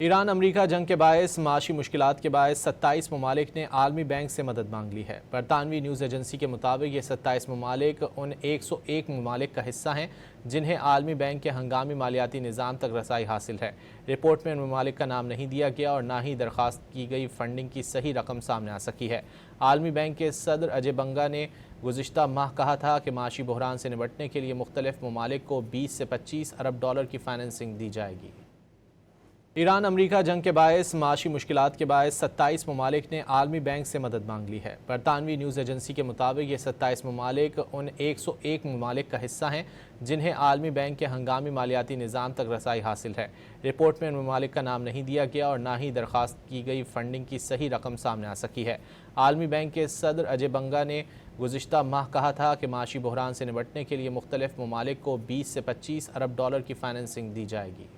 Iran अमरीका जंग के बायस माशी मुश्किलात के बायस 27 ममालिक ने आलमी बैंक से मदद मांग ली है। बरतानवी न्यूज़ एजेंसी के मुताबिक ये 27 ममालिक उन 101 ममालिक का हिस्सा हैं जिन्हें आलमी बैंक के हंगामी मालियाती निज़ाम तक रसाई हासिल है। रिपोर्ट में उन ममालिक का नाम नहीं दिया गया और ना ही दरख्वास्त की गई फंडिंग की सही रकम सामने आ सकी है। आलमी बैंक के सदर अजय बंगा ने गुज़िश्ता माह कहा था कि माशी बहरान से निपटने के लिए मुख्तलिफ ममालिक को 20 से 25 अरब डॉलर की फाइनेंसिंग दी जाएगी। ईरान अमरीका जंग के बायस माशी मुश्किलात के बायस 27 ममालिक ने आलमी बैंक से मदद मांग ली है। बरतानवी न्यूज़ एजेंसी के मुताबिक ये 27 ममालिक उन 101 ममालिक का हिस्सा हैं जिन्हें आलमी बैंक के हंगामी मालियाती निज़ाम तक रसाई हासिल है। रिपोर्ट में उन ममालिक का नाम नहीं दिया गया और ना ही दरख्वास्त की गई फंडिंग की सही रकम सामने आ सकी है। आलमी बैंक के सदर अजय बंगा ने गुज़िश्ता माह कहा था कि माशी बहरान से निपटने के लिए मुख्तलिफ ममालिक को 20 से 25 अरब डॉलर की फाइनेंसिंग दी जाएगी।